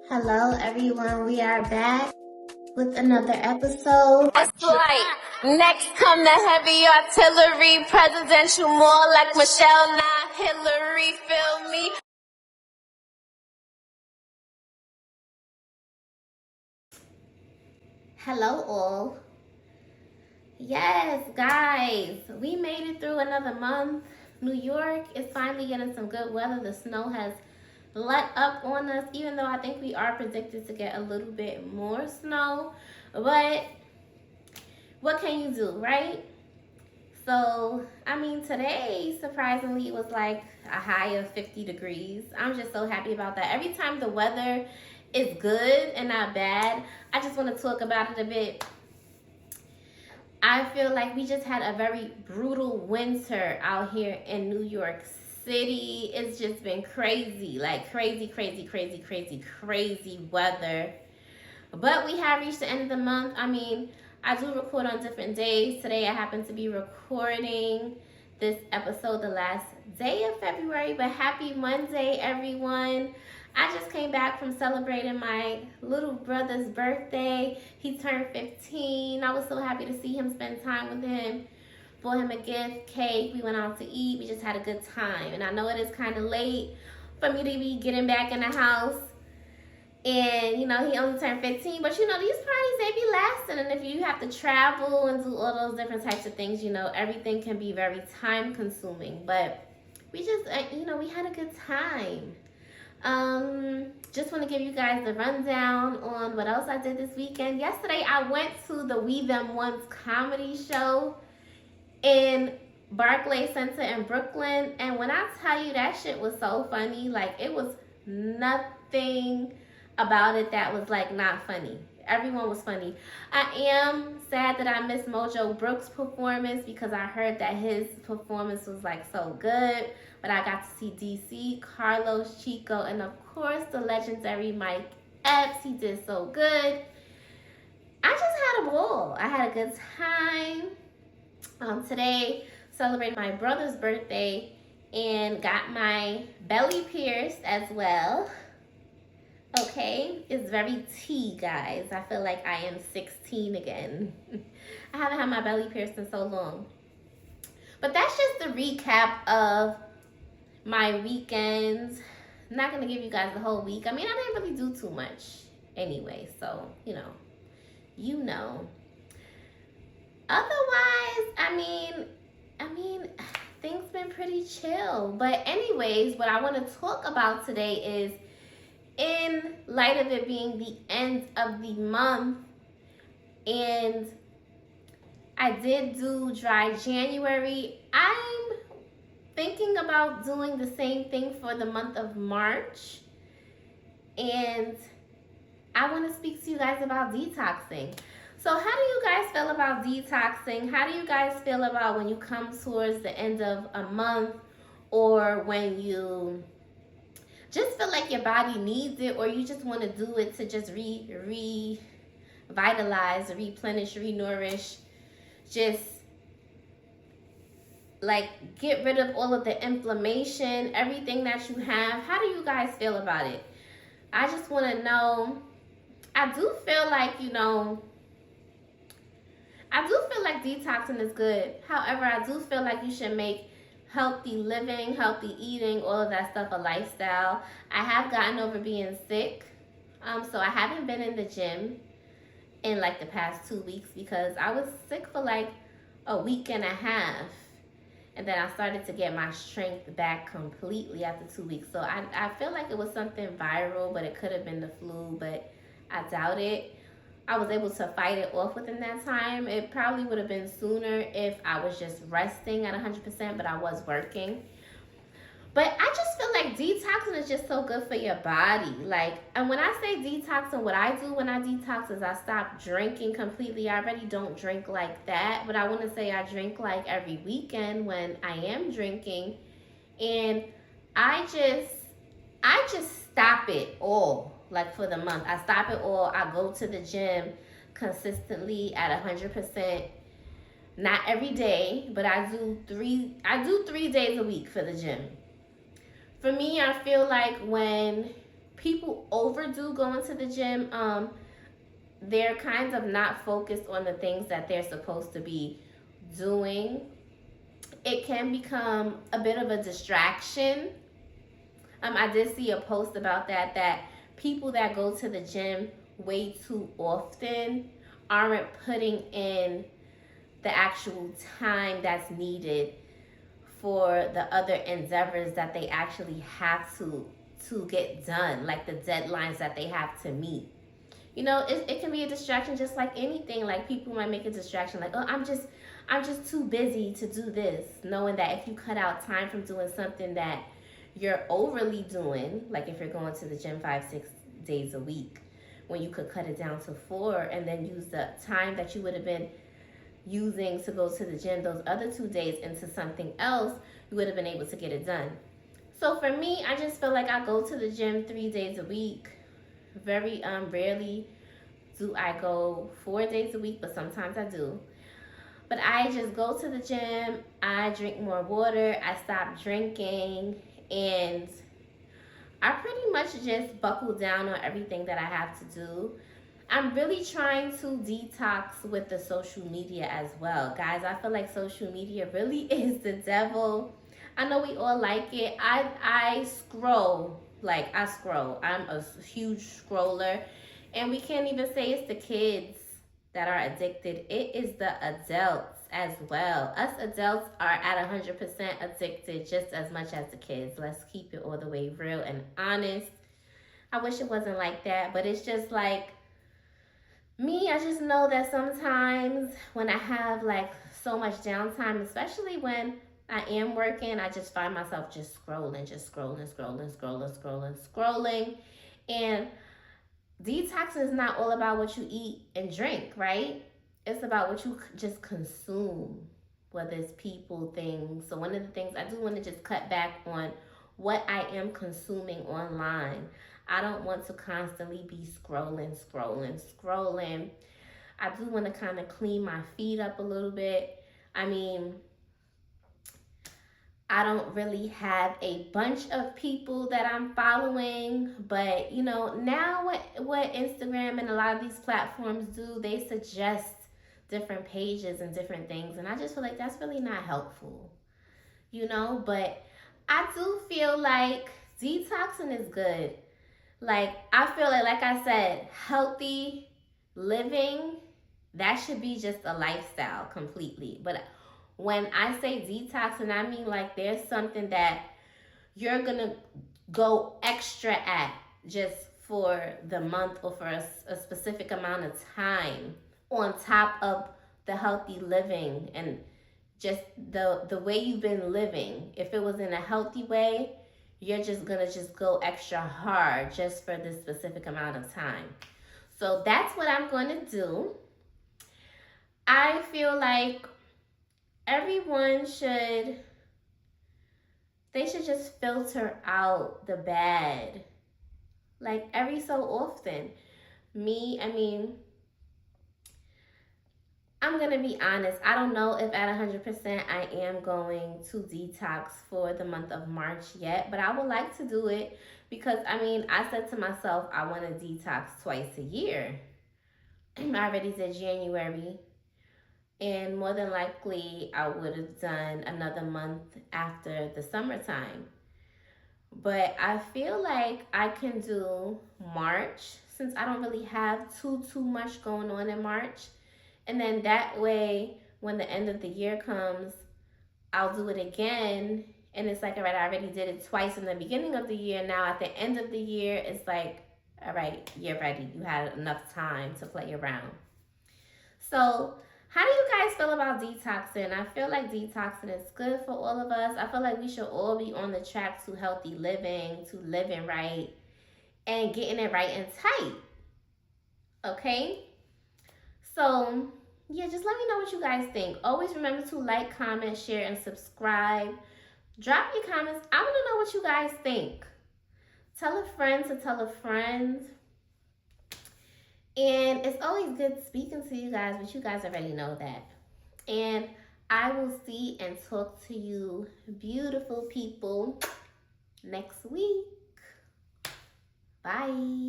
Hello everyone, we are back with another episode. That's right. Next come the heavy artillery, presidential more like Michelle, not Hillary, feel me? Hello all. Yes, guys, we made it through another month. New York is finally getting some good weather. The snow has let up on us, even though I think we are predicted to get a little bit more snow. But what can you do, right? So, I mean, today, surprisingly, it was like a high of 50 degrees. I'm just so happy about that. Every time the weather is good and not bad, I just want to talk about it a bit. I feel like we just had a very brutal winter out here in New York City. It's just been crazy, like crazy weather. But we have reached the end of the month. I mean, I do record on different days. Today I happen to be recording this episode the last day of February, but happy Monday, everyone. I just came back from celebrating my little brother's birthday. He turned 15. I was so happy to see him, spend time with him. Bought him a gift, cake. We went out to eat. We just had a good time. And I know it is kind of late for me to be getting back in the house. And, you know, he only turned 15. But, you know, these parties, they be lasting. And if you have to travel and do all those different types of things, you know, everything can be very time consuming. But we just, you know, we had a good time. Just want to give you guys the rundown on what else I did this weekend. Yesterday, I went to the We Them Ones comedy show in Barclays Center in Brooklyn. And when I tell you that shit was so funny, like it was nothing about it that was like not funny. Everyone was funny. I am sad that I missed Mojo Brooks' performance because I heard that his performance was like so good. But I got to see DC, Carlos, Chico, and of course the legendary Mike Epps. He did so good. I just had a ball. I had a good time. Today, celebrated my brother's birthday and got my belly pierced as well. Okay, it's very tea, guys. I feel like I am 16 again. I haven't had my belly pierced in so long. But that's just the recap of my weekends. I'm not going to give you guys the whole week. I mean, I didn't really do too much anyway. So, you know. Otherwise, I mean, things been pretty chill. But anyways, what I want to talk about today is, in light of it being the end of the month, and I did do dry January, I'm thinking about doing the same thing for the month of March. And I want to speak to you guys about detoxing. So how do you guys feel about detoxing? How do you guys feel about when you come towards the end of a month, or when you just feel like your body needs it, or you just want to do it to just revitalize, replenish, renourish, just like get rid of all of the inflammation, everything that you have? How do you guys feel about it? I just want to know. I do feel like, detoxing is good. However, I do feel like you should make healthy living, healthy eating, all of that stuff a lifestyle. I have gotten over being sick. So I haven't been in the gym in like the past 2 weeks because I was sick for like a week and a half. And then I started to get my strength back completely after 2 weeks. So I feel like it was something viral, but it could have been the flu, but I doubt it. I was able to fight it off within that time. It probably would have been sooner if I was just resting at 100%, but I was working. But I just feel like detoxing is just so good for your body. Like, and when I say detoxing, what I do when I detox is I stop drinking completely. I already don't drink like that, but I want to say I drink like every weekend when I am drinking. And I just stop it all. Like for the month, I stop it all. I go to the gym consistently at 100%. Not every day, but I do 3 days a week for the gym. For me, I feel like when people overdo going to the gym. They're kind of not focused on the things that they're supposed to be doing. It can become a bit of a distraction. I did see a post about that people that go to the gym way too often aren't putting in the actual time that's needed for the other endeavors that they actually have to get done, like the deadlines that they have to meet. You know, it can be a distraction just like anything. Like people might make a distraction like, oh, I'm just too busy to do this, knowing that if you cut out time from doing something that you're overly doing, like if you're going to the gym 5-6 days a week, when you could cut it down to 4 and then use the time that you would have been using to go to the gym those other 2 days into something else, you would have been able to get it done. So for me, I just feel like I go to the gym 3 days a week. Very rarely do I go 4 days a week, but sometimes I do. But I just go to the gym, I drink more water, I stop drinking, and I pretty much just buckle down on everything that I have to do. I'm really trying to detox with the social media as well. Guys, I feel like social media really is the devil. I know we all like it. I scroll. I scroll. I'm a huge scroller. And we can't even say it's the kids that are addicted. It is the adults as well. Us adults are at 100% addicted just as much as the kids. Let's keep it all the way real and honest. I wish it wasn't like that, but it's just like me. I just know that sometimes when I have like so much downtime, especially when I am working, I just find myself just scrolling. And detoxing is not all about what you eat and drink, right? It's about what you just consume, whether it's people, things. So one of the things I do want to just cut back on what I am consuming online. I don't want to constantly be scrolling. I do want to kind of clean my feed up a little bit. I mean, I don't really have a bunch of people that I'm following, but you know, now what Instagram and a lot of these platforms do, they suggest different pages and different things, and I just feel like that's really not helpful, you know. But I do feel like detoxing is good. Like I feel like I said, healthy living, that should be just a lifestyle completely. But when I say detoxing, I mean like there's something that you're gonna go extra at just for the month or for a specific amount of time on top of the healthy living and just the way you've been living. If it was in a healthy way, you're just gonna just go extra hard just for this specific amount of time. So that's what I'm going to do. I feel like everyone should just filter out the bad, like every so often. I mean, I'm gonna be honest, I don't know if at 100% I am going to detox for the month of March yet, but I would like to do it because I mean, I said to myself I want to detox twice a year. I already did January, and more than likely I would have done another month after the summertime. But I feel like I can do March since I don't really have too much going on in March. And then that way, when the end of the year comes, I'll do it again. And it's like, all right, I already did it twice in the beginning of the year. Now at the end of the year, it's like, all right, you're ready. You had enough time to play around. So how do you guys feel about detoxing? I feel like detoxing is good for all of us. I feel like we should all be on the track to healthy living, to living right, and getting it right and tight. Okay? So, yeah, just let me know what you guys think. Always remember to like, comment, share, and subscribe. Drop your comments. I want to know what you guys think. Tell a friend to tell a friend. And it's always good speaking to you guys, but you guys already know that. And I will see and talk to you beautiful people next week. Bye.